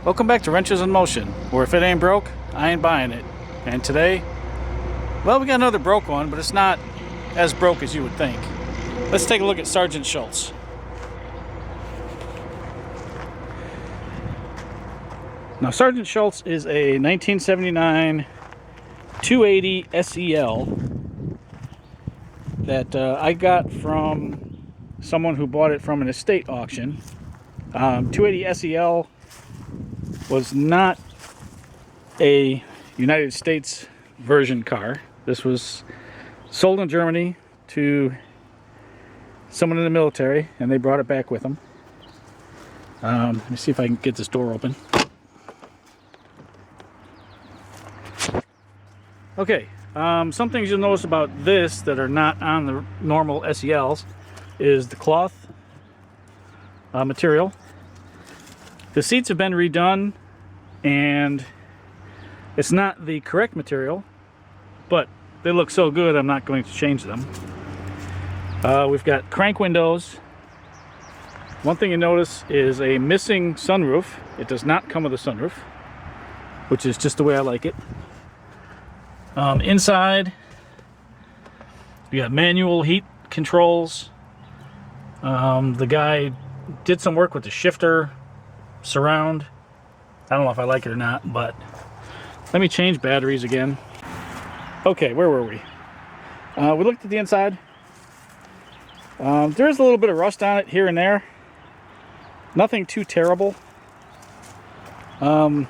Welcome back to Wrenches in Motion, where if it ain't broke, I ain't buying it. And today, well, we got another broke one, but it's not as broke as you would think. Let's take a look at Sergeant Schultz. Now, Sergeant Schultz is a 1979 280 SEL that I got from someone who bought it from an estate auction. 280 SEL was not a United States version car. This was sold in Germany to someone in the military, and they brought it back with them. Let me see if I can get this door open. Okay, some things you'll notice about this that are not on the normal SELs is the cloth material. The seats have been redone, and it's not the correct material, but they look so good I'm not going to change them. We've got crank windows. One thing you notice is a missing sunroof. It does not come with a sunroof, which is just the way I like it. Inside, we got manual heat controls. The guy did some work with the shifter surround. I don't know if I like it or not, but let me change batteries again. Okay, where were we? We looked at the inside. There's a little bit of rust on it here and there. Nothing too terrible. Yeah,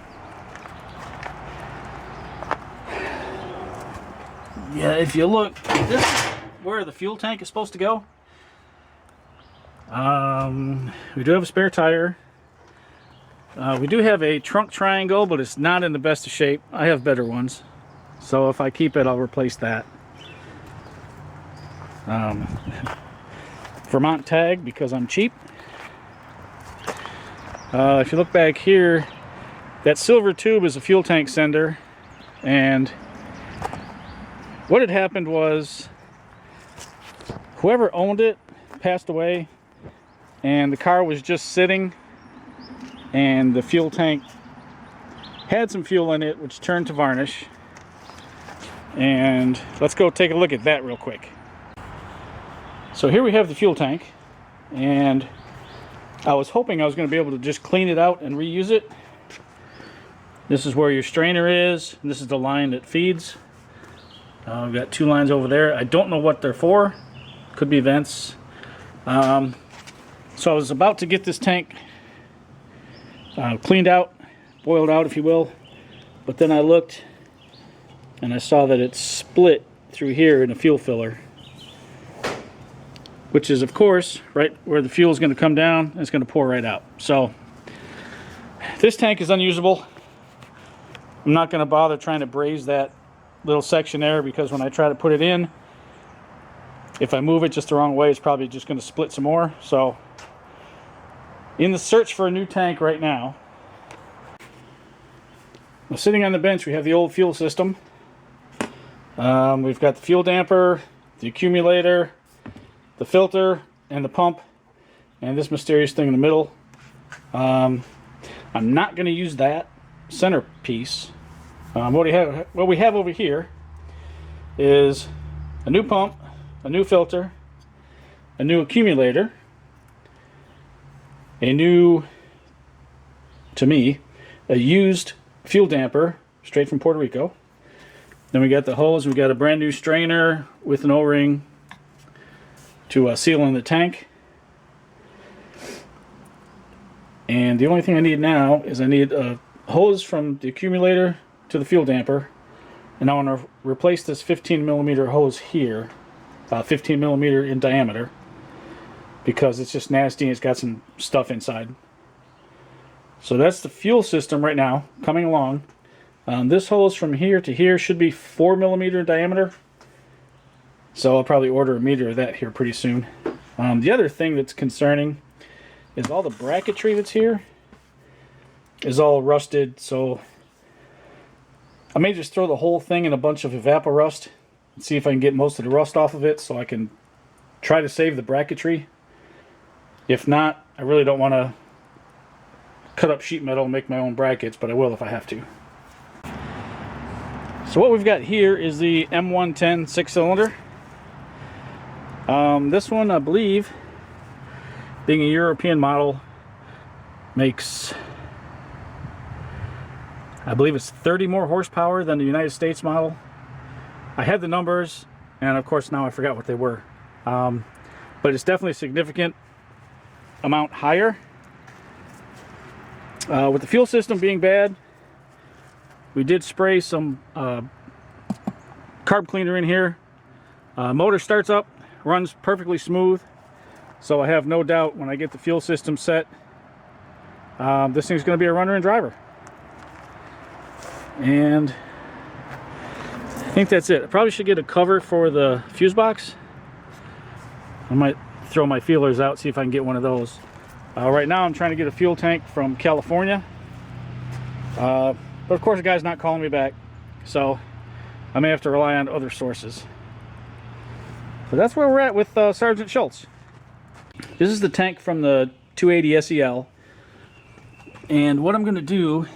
if you look, this is where the fuel tank is supposed to go. We do have a spare tire. We do have a trunk triangle, but it's not in the best of shape. I have better ones, so if I keep it, I'll replace that. Vermont tag, because I'm cheap. If you look back here, that silver tube is a fuel tank sender, and what had happened was whoever owned it passed away, and the car was just sitting, and the fuel tank had some fuel in it, which turned to varnish. And let's go take a look at that real quick. So here we have the fuel tank, and I was hoping I was going to be able to just clean it out and reuse it. This is where your strainer is, and this is the line that feeds. We've got two lines over there. I don't know what they're for. Could be vents. So I was about to get this tank cleaned out, boiled out if you will, but then I looked and I saw that it's split through here in a fuel filler, which is of course right where the fuel is going to come down and it's going to pour right out. So this tank is unusable. I'm not going to bother trying to braze that little section there, because when I try to put it in, if I move it just the wrong way, it's probably just going to split some more. So in the search for a new tank right now. Now, sitting on the bench, we have the old fuel system. We've got the fuel damper, the accumulator, the filter, and the pump, and this mysterious thing in the middle. I'm not going to use that centerpiece. What we have over here is a new pump, a new filter, a new accumulator, a new, to me, a used fuel damper straight from Puerto Rico. Then we got the hose. We got a brand new strainer with an O-ring to seal in the tank. And the only thing I need now is I need a hose from the accumulator to the fuel damper, and I want to replace this 15mm hose here, 15mm in diameter, because it's just nasty and it's got some stuff inside. So that's the fuel system right now coming along. This hose from here to here should be 4mm in diameter, so I'll probably order a meter of that here pretty soon. The other thing that's concerning is all the bracketry that's here is all rusted, so I may just throw the whole thing in a bunch of evaporust and see if I can get most of the rust off of it, so I can try to save the bracketry. If not, I really don't want to cut up sheet metal and make my own brackets, but I will if I have to. So what we've got here is the M110 6-cylinder. This one, I believe, being a European model, makes, I believe it's 30 more horsepower than the United States model. I had the numbers, and of course now I forgot what they were. But it's definitely a significant amount higher. With the fuel system being bad, we did spray some carb cleaner in here. Motor starts up, runs perfectly smooth, so I have no doubt when I get the fuel system set, this thing's going to be a runner and driver. And I think that's it. I probably should get a cover for the fuse box. I might throw my feelers out, see if I can get one of those. Right now I'm trying to get a fuel tank from California. But of course the guy's not calling me back, so I may have to rely on other sources. So that's where we're at with Sergeant Schultz. This is the tank from the 280 SEL. And what I'm going to do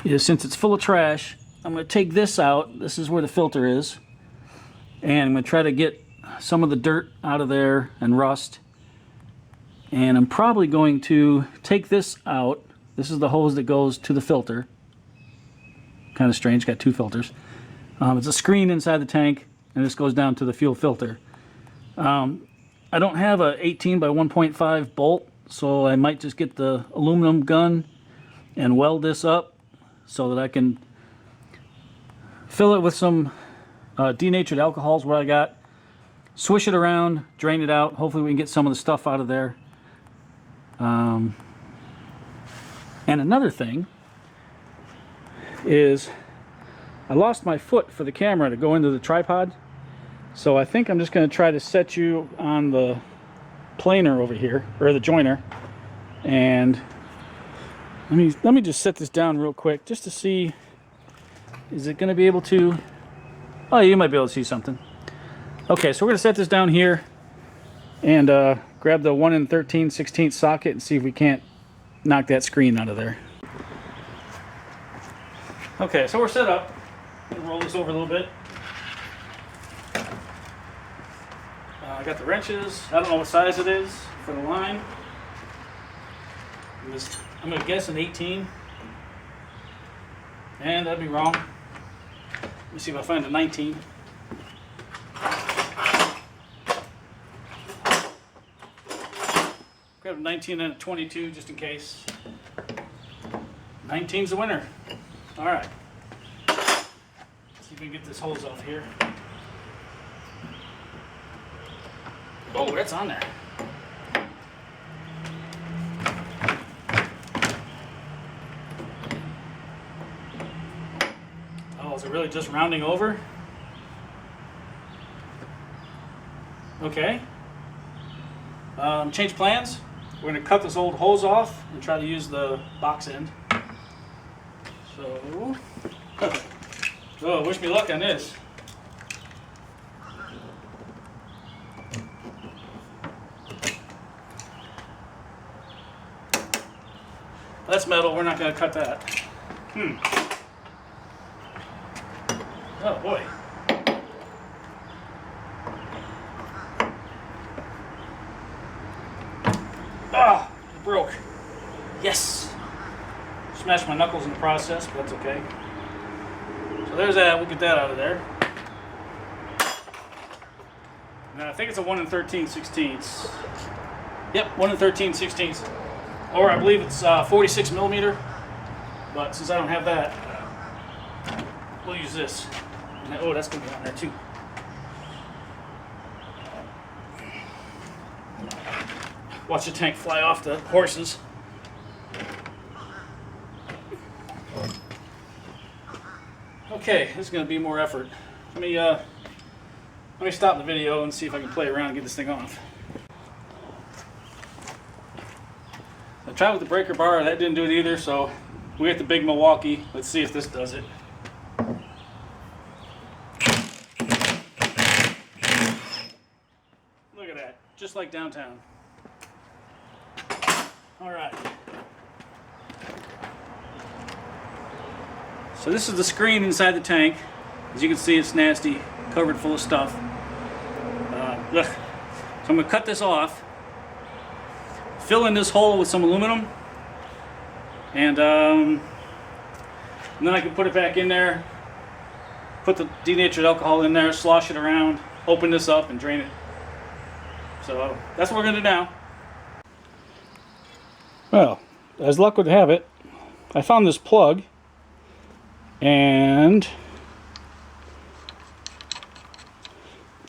is, since it's full of trash, I'm going to take this out. This is where the filter is. And I'm going to try to get some of the dirt out of there and rust. And I'm probably going to take this out. This is the hose that goes to the filter. Kind of strange, got two filters. It's a screen inside the tank, and this goes down to the fuel filter. I don't have a 18 by 1.5 bolt, so I might just get the aluminum gun and weld this up so that I can fill it with some denatured alcohols, what I got, swish it around, drain it out. Hopefully we can get some of the stuff out of there. And another thing is I lost my foot for the camera to go into the tripod, so I think I'm just going to try to set you on the planer over here, or the joiner, and let me just set this down real quick just to see, is it going to be able to, oh, you might be able to see something. Okay, so we're going to set this down here and grab the 1 13/16 socket and see if we can't knock that screen out of there. Okay, so we're set up. I'm going to roll this over a little bit. I got the wrenches. I don't know what size it is for the line. I'm going to guess an 18. And that'd be wrong. Let me see if I find a 19. Grab a 19 and a 22 just in case. 19's the winner. All right. Let's see if we can get this hose off here. Oh, that's on there. Oh, is it really just rounding over? Okay. Change plans. We're going to cut this old hose off and try to use the box end. So, oh, wish me luck on this. That's metal, we're not going to cut that. Oh boy. Ah, it broke. Yes. Smashed my knuckles in the process, but that's okay. So there's that, we'll get that out of there. Now I think it's a 1 13/16. Yep, 1 13/16. Or I believe it's 46 millimeter, but since I don't have that, we'll use this. And oh, that's going to be on there too. Watch the tank fly off the horses. Okay, this is going to be more effort. Let me stop the video and see if I can play around and get this thing off. I tried with the breaker bar, that didn't do it either, so we got the big Milwaukee. Let's see if this does it. Look at that, just like downtown. All right. So this is the screen inside the tank. As you can see, it's nasty, covered full of stuff. So I'm going to cut this off, fill in this hole with some aluminum, and then I can put it back in there, put the denatured alcohol in there, slosh it around, open this up, and drain it. So that's what we're going to do now. Well, as luck would have it, I found this plug, and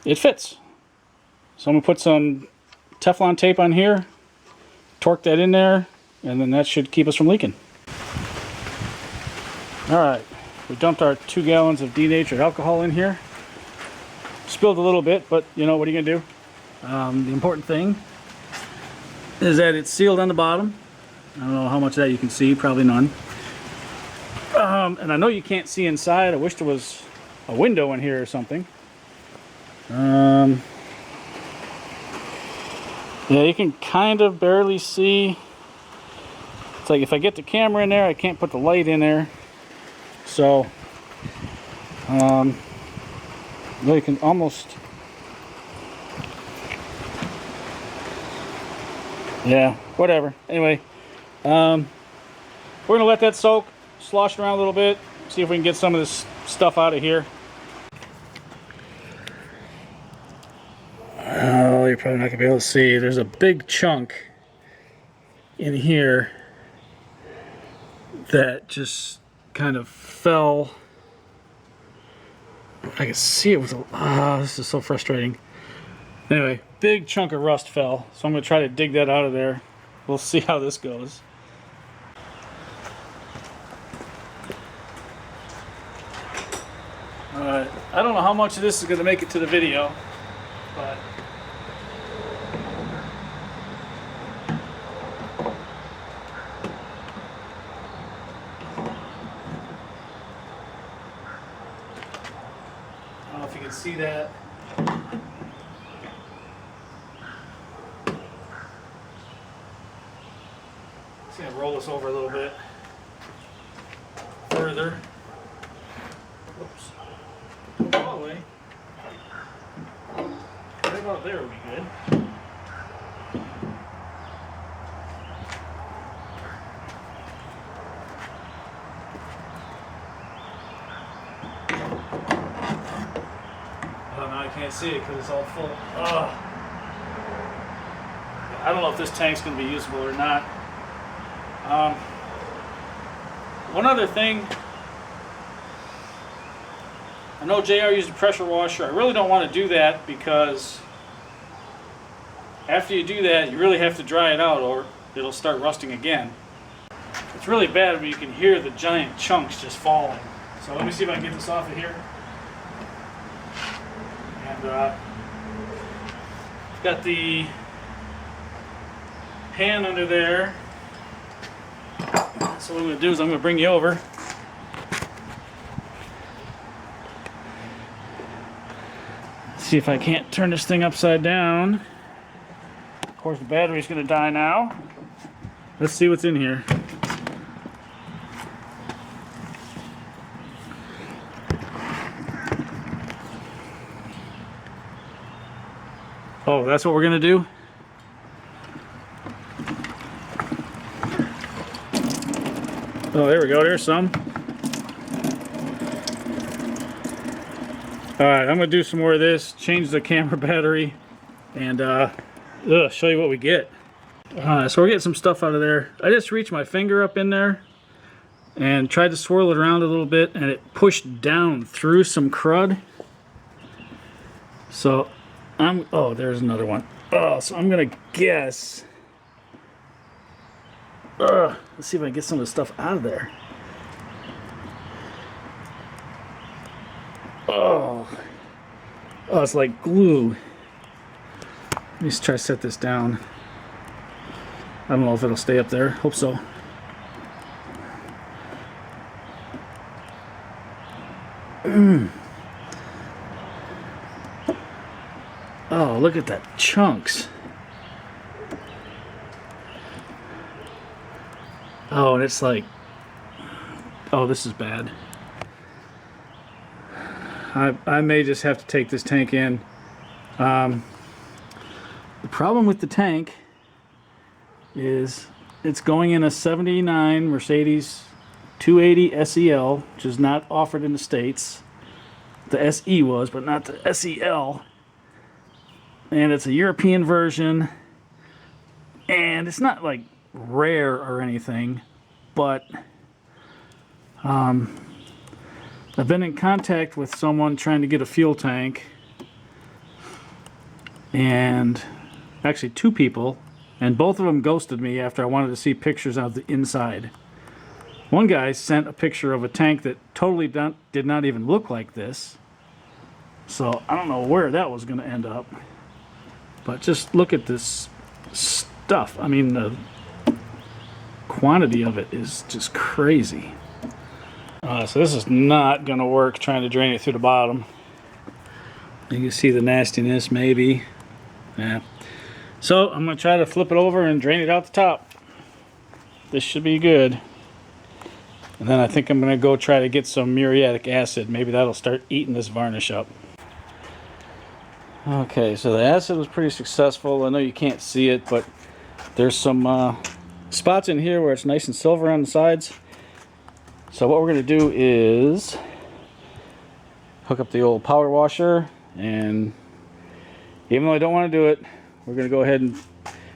it fits. So I'm going to put some Teflon tape on here, torque that in there, and then that should keep us from leaking. Alright, we dumped our 2 gallons of denatured alcohol in here. Spilled a little bit, but you know, what are you going to do? The important thing is that it's sealed on the bottom. I don't know how much of that you can see, probably none. And I know you can't see inside. I wish there was a window in here or something. Yeah, you can kind of barely see. It's like if I get the camera in there, I can't put the light in there. So, well, you can almost, yeah, whatever. Anyway, we're gonna let that soak, slosh it around a little bit, see if we can get some of this stuff out of here. Oh, you're probably not gonna be able to see. There's a big chunk in here that just kind of fell. I can see it with a, this is so frustrating. Anyway, big chunk of rust fell, so I'm gonna try to dig that out of there. We'll see how this goes. Alright, I don't know how much of this is gonna make it to the video, but I don't know if you can see that. Just gonna roll this over a little bit further. Oops. Don't go all the way. Right about there would be good. Oh, now I can't see it because it's all full. Ugh. I don't know if this tank's going to be usable or not. One other thing. I know JR used a pressure washer. I really don't want to do that because after you do that, you really have to dry it out or it'll start rusting again. It's really bad when you can hear the giant chunks just falling. So let me see if I can get this off of here. And got the pan under there. So what I'm going to do is I'm going to bring you over. See if I can't turn this thing upside down. Of course, the battery's going to die now. Let's see what's in here. Oh, that's what we're going to do? Oh, there we go. There's some. Alright, I'm going to do some more of this, change the camera battery, and show you what we get. So we're getting some stuff out of there. I just reached my finger up in there and tried to swirl it around a little bit, and it pushed down through some crud. So oh, there's another one. Oh, so I'm going to guess. Let's see if I can get some of the stuff out of there. Oh, it's like glue. Let me just try to set this down. I don't know if it'll stay up there. Hope so. Oh, look at that chunks. Oh, and it's like, oh, this is bad. I may just have to take this tank in. The problem with the tank is it's going in a 79 Mercedes 280 SEL, which is not offered in the States. The SE was, but not the SEL. And it's a European version. And it's not like rare or anything, but I've been in contact with someone trying to get a fuel tank, and actually 2 people, and both of them ghosted me after I wanted to see pictures of the inside. One guy sent a picture of a tank that totally did not even look like this, so I don't know where that was going to end up. But just look at this stuff. I mean, the quantity of it is just crazy. So this is not going to work trying to drain it through the bottom. You can see the nastiness maybe. Yeah. So I'm going to try to flip it over and drain it out the top. This should be good. And then I think I'm going to go try to get some muriatic acid. Maybe that'll start eating this varnish up. Okay, so the acid was pretty successful. I know you can't see it, but there's some spots in here where it's nice and silver on the sides. So what we're going to do is hook up the old power washer, and even though I don't want to do it, we're going to go ahead and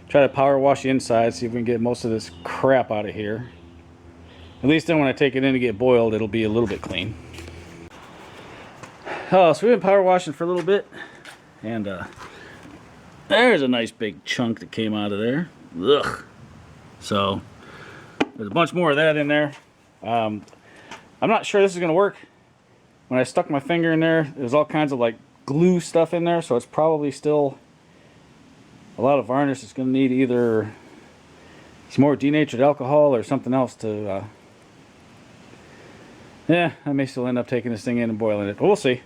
try to power wash the inside, see if we can get most of this crap out of here. At least then when I take it in to get boiled, it'll be a little bit clean. Oh, so we've been power washing for a little bit, and there's a nice big chunk that came out of there. Ugh. So there's a bunch more of that in there. I'm not sure this is going to work. When I stuck my finger in there, there's all kinds of like glue stuff in there, so it's probably still a lot of varnish. It's going to need either some more denatured alcohol or something else to yeah, I may still end up taking this thing in and boiling it, but we'll see.